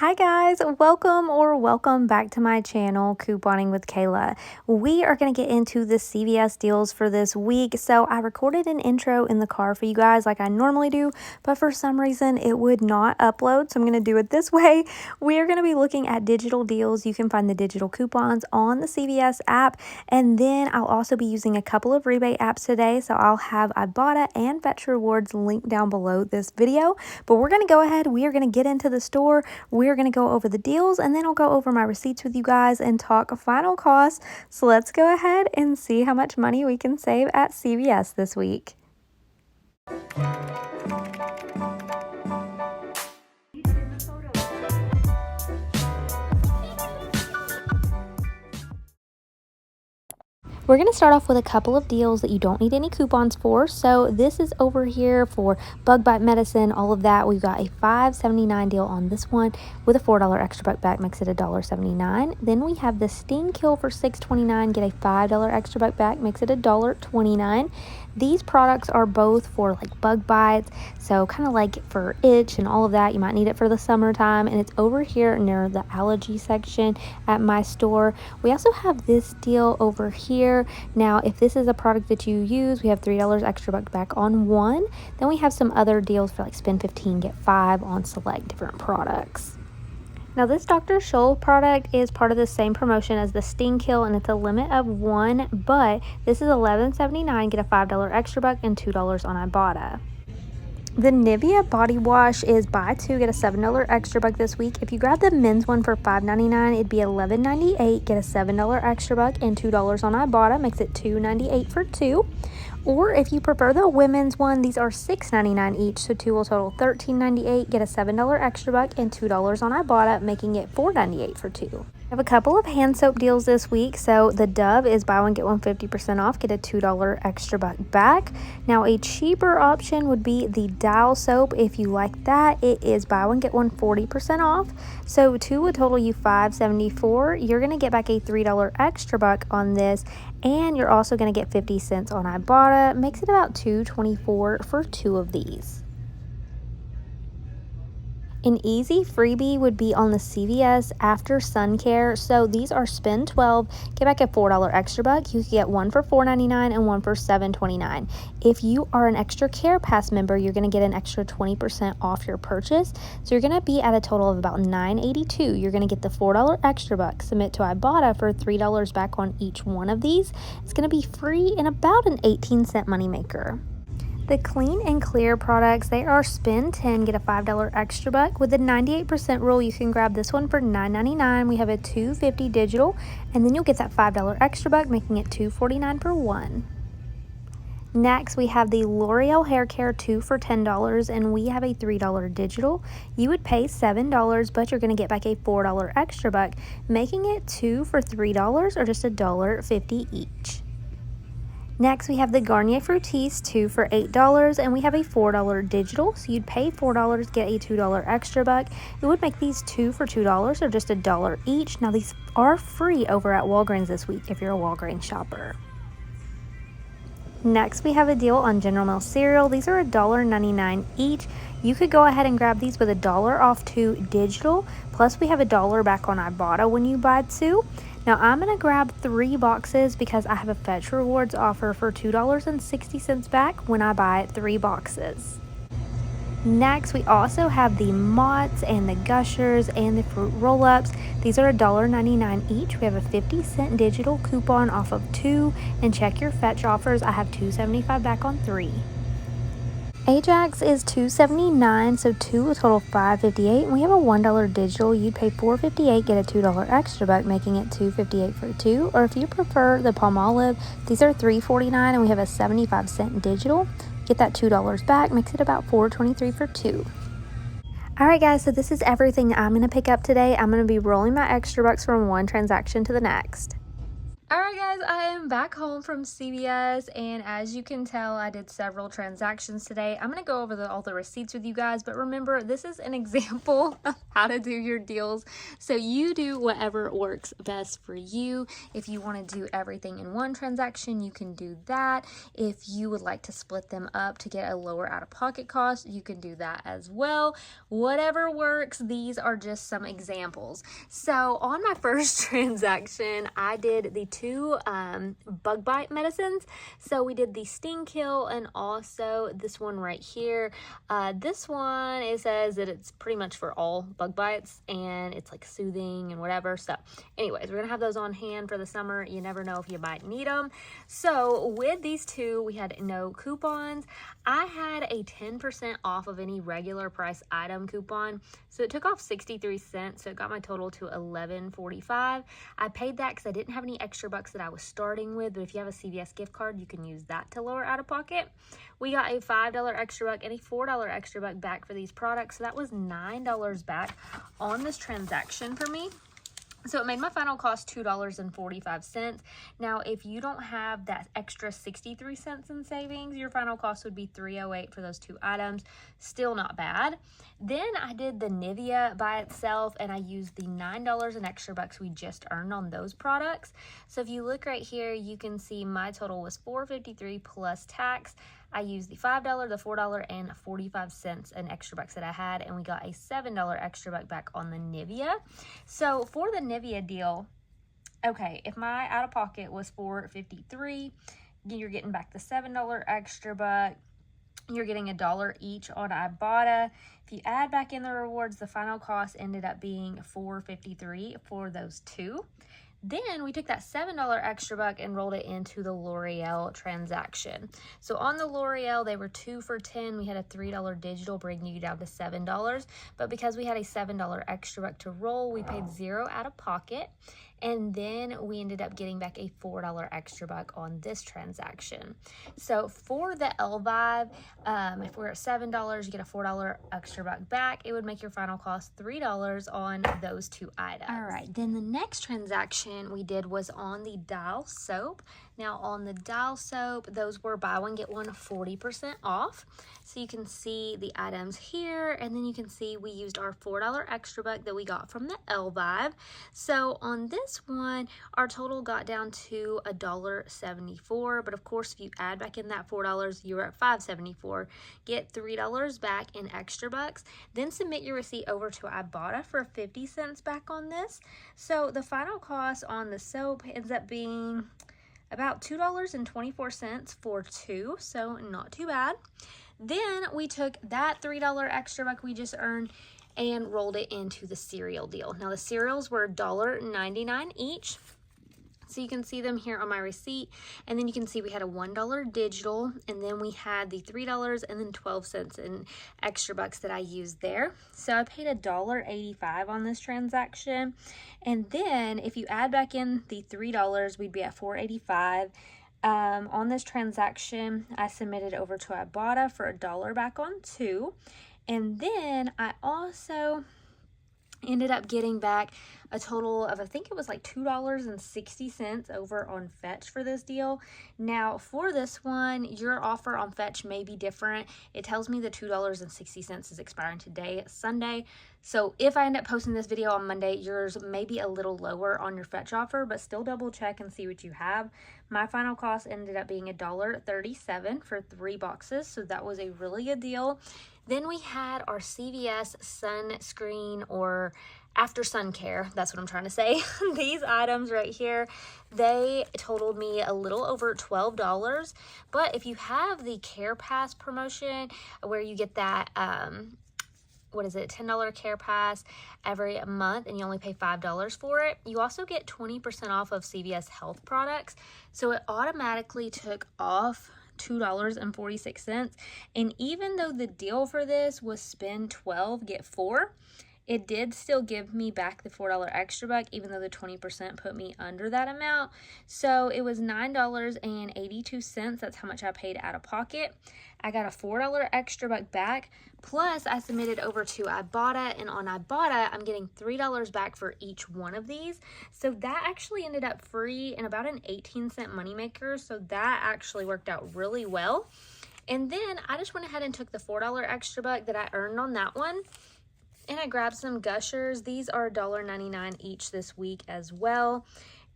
Hi guys, welcome back to my channel, Couponing with Kayla. We are going to get into the CVS deals for this week. So I recorded an intro in the car for you guys like I normally do, but for some reason it would not upload. So I'm going to do it this way. We are going to be looking at digital deals. You can find the digital coupons on the CVS app. And then I'll also be using a couple of rebate apps today. So I'll have Ibotta and Fetch Rewards linked down below this video. But we're going to go ahead. We are going to get into the store. We're going to go over the deals and then I'll go over my receipts with you guys and talk final costs. So let's go ahead and see how much money we can save at CVS this week. We're going to start off with a couple of deals that you don't need any coupons for. So this is over here for bug bite medicine, all of that. We've got a $5.79 deal on this one with a $4 extra buck back, makes it $1.79. Then we have the Sting Kill for $6.29, get a $5 extra buck back, makes it $1.29. These products are both for like bug bites, so kind of like for itch and all of that. You might need it for the summertime, and it's over here near the allergy section at my store. We also have this deal over here. Now, if this is a product that you use, we have $3 extra buck back on one. Then we have some other deals for like spend 15, get 5 on select different products. Now, this Dr. Scholl product is part of the same promotion as the Sting Kill, and it's a limit of 1, but this is $11.79, get a $5 extra buck, and $2 on Ibotta. The Nivea body wash is buy 2, get a $7 extra buck this week. If you grab the men's one for $5.99, it'd be $11.98, get a $7 extra buck, and $2 on Ibotta, makes it $2.98 for 2. Or if you prefer the women's one, these are $6.99 each, so 2 will total $13.98, get a $7 extra buck, and $2 on Ibotta, making it $4.98 for 2. I have a couple of hand soap deals this week. So the Dove is buy one, get one 50% off, get a $2 extra buck back. Now a cheaper option would be the Dial soap. If you like that, it is buy one, get one 40% off. So 2 would total you $5.74. You're going to get back a $3 extra buck on this, and you're also going to get 50 cents on Ibotta. Makes it about $2.24 for 2 of these. An easy freebie would be on the CVS After Sun Care. So these are spend 12, get back a $4 extra buck. You can get one for $4.99 and one for $7.29. If you are an Extra Care Pass member, you're going to get an extra 20% off your purchase. So you're going to be at a total of about $9.82. You're going to get the $4 extra buck. Submit to Ibotta for $3 back on each one of these. It's going to be free and about an 18-cent moneymaker. The Clean and Clear products, they are spend 10, get a $5 extra buck. With the 98% rule, you can grab this one for $9.99. We have a $2.50 digital, and then you'll get that $5 extra buck, making it $2.49 for 1. Next, we have the L'Oreal Hair Care 2 for $10, and we have a $3 digital. You would pay $7, but you're going to get back a $4 extra buck, making it 2 for $3 or just $1.50 each. Next, we have the Garnier Fructis 2 for $8, and we have a $4 digital. So you'd pay $4, get a $2 extra buck. It would make these 2 for $2 or just $1 each. Now, these are free over at Walgreens this week if you're a Walgreens shopper. Next, we have a deal on General Mills cereal. These are $1.99 each. You could go ahead and grab these with $1 off 2 digital. Plus, we have $1 back on Ibotta when you buy 2. Now, I'm going to grab 3 boxes because I have a Fetch Rewards offer for $2.60 back when I buy 3 boxes. Next, we also have the Mott's and the Gushers and the Fruit Roll-Ups. These are $1.99 each. We have a 50-cent digital coupon off of 2. And check your Fetch offers. I have $2.75 back on 3. Ajax is $2.79, so 2 will total $5.58. And we have a $1 digital. You'd pay $4.58, get a $2 extra buck, making it $2.58 for 2. Or if you prefer the Palmolive, these are $3.49, and we have a 75-cent digital. Get that $2 back, makes it about $4.23 for 2. Alright guys, so this is everything I'm going to pick up today. I'm going to be rolling my extra bucks from one transaction to the next. Alright guys, I am back home from CVS, and as you can tell, I did several transactions today. I'm going to go over all the receipts with you guys, but remember, this is an example of how to do your deals. So you do whatever works best for you. If you want to do everything in one transaction, you can do that. If you would like to split them up to get a lower out-of-pocket cost, you can do that as well. Whatever works, these are just some examples. So on my first transaction, I did the two bug bite medicines. So we did the sting kill and also this one right here. This one, it says that it's pretty much for all bug bites and it's like soothing and whatever. So anyways, we're gonna have those on hand for the summer. You never know if you might need them. So with these two, we had no coupons. I had a 10% off of any regular price item coupon. So it took off 63 cents. So it got my total to $11.45. I paid that because I didn't have any extra bucks that I was starting with, but if you have a CVS gift card, you can use that to lower out of pocket. We got a $5 extra buck and a $4 extra buck back for these products. So that was $9 back on this transaction for me. So it made my final cost $2.45. Now, if you don't have that extra 63 cents in savings, your final cost would be $3.08 for those two items. Still not bad. Then I did the Nivea by itself, and I used the $9 in extra bucks we just earned on those products. So if you look right here, you can see my total was $4.53 plus tax. I used the $5, the $4, and 45 cents in extra bucks that I had, and we got a $7 extra buck back on the Nivea. So for the Nivea deal, okay, if my out of pocket was $4.53, you're getting back the $7 extra buck. You're getting $1 each on Ibotta. If you add back in the rewards, the final cost ended up being $4.53 for those two. Then we took that $7 extra buck and rolled it into the L'Oreal transaction. So on the L'Oreal, they were 2 for $10. We had a $3 digital, bringing you down to $7. But because we had a $7 extra buck to roll, we paid 0 out of pocket. And then we ended up getting back a $4 extra buck on this transaction. So for the Elvive, if we're at $7, you get a $4 extra buck back. It would make your final cost $3 on those two items. All right, then the next transaction we did was on the Dial soap. Now on the Dial soap, those were buy one, get one 40% off. So you can see the items here, and then you can see we used our $4 extra buck that we got from the Elvive. So on this one, our total got down to $1.74, but of course if you add back in that $4, you're at $5.74. Get $3 back in extra bucks, then submit your receipt over to Ibotta for 50 cents back on this. So the final cost on the soap ends up being about $2.24 for two, so not too bad. Then we took that $3 extra buck we just earned and rolled it into the cereal deal. Now the cereals were $1.99 each. So you can see them here on my receipt, and then you can see we had a $1 digital, and then we had the $3 and then 12 cents in extra bucks that I used there. So I paid $1.85 on this transaction, and then if you add back in the $3, we'd be at $4.85. On this transaction, I submitted over to Ibotta for $1 back on two, and then I also ended up getting back a total of, I think it was like $2.60 over on Fetch for this deal. Now for this one, your offer on Fetch may be different. It tells me the $2.60 is expiring today, Sunday. So if I end up posting this video on Monday, yours may be a little lower on your Fetch offer, but still double check and see what you have. My final cost ended up being $1.37 for 3 boxes, so that was a really good deal. Then we had our CVS sunscreen or after sun care. That's what I'm trying to say. These items right here, they totaled me a little over $12. But if you have the Care Pass promotion where you get that, what is it, $10 Care Pass every month, and you only pay $5 for it, you also get 20% off of CVS health products. So it automatically took off $2.46, and even though the deal for this was spend 12 get 4, It did still give me back the $4 extra buck, even though the 20% put me under that amount. So it was $9.82. That's how much I paid out of pocket. I got a $4 extra buck back. Plus, I submitted over to Ibotta, and on Ibotta, I'm getting $3 back for each one of these. So that actually ended up free and about an 18-cent moneymaker. So that actually worked out really well. And then I just went ahead and took the $4 extra buck that I earned on that one, and I grabbed some Gushers. These are $1.99 each this week as well.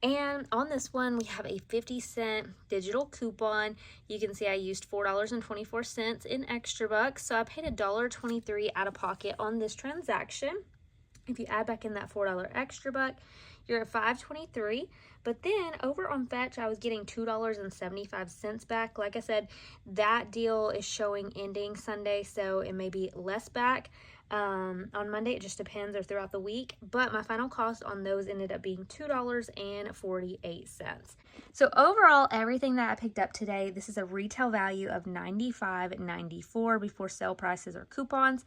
And on this one, we have a 50-cent digital coupon. You can see I used $4.24 in extra bucks. So I paid $1.23 out of pocket on this transaction. If you add back in that $4 extra buck, you're at $5.23. But then over on Fetch, I was getting $2.75 back. Like I said, that deal is showing ending Sunday, so it may be less back on Monday. It just depends, or throughout the week. But my final cost on those ended up being $2.48. So overall, everything that I picked up today, this is a retail value of $95.94 before sale prices or coupons.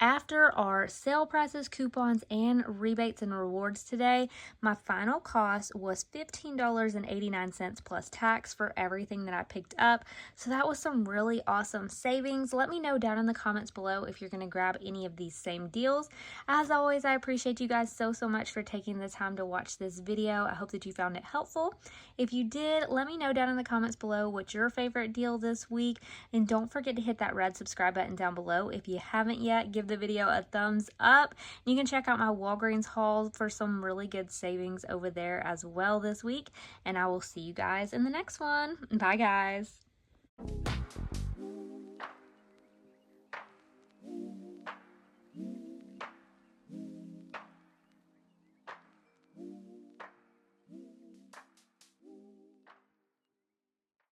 After our sale prices, coupons, and rebates and rewards today, my final cost was $15.89 plus tax for everything that I picked up. So that was some really awesome savings. Let me know down in the comments below if you're going to grab any of these same deals. As always, I appreciate you guys so much for taking the time to watch this video. I hope that you found it helpful. If you did, let me know down in the comments below what's your favorite deal this week. And don't forget to hit that red subscribe button down below. If you haven't yet, give the video a thumbs up. You can check out my Walgreens haul for some really good savings over there as well this week. And I will see you guys in the next one. Bye, guys.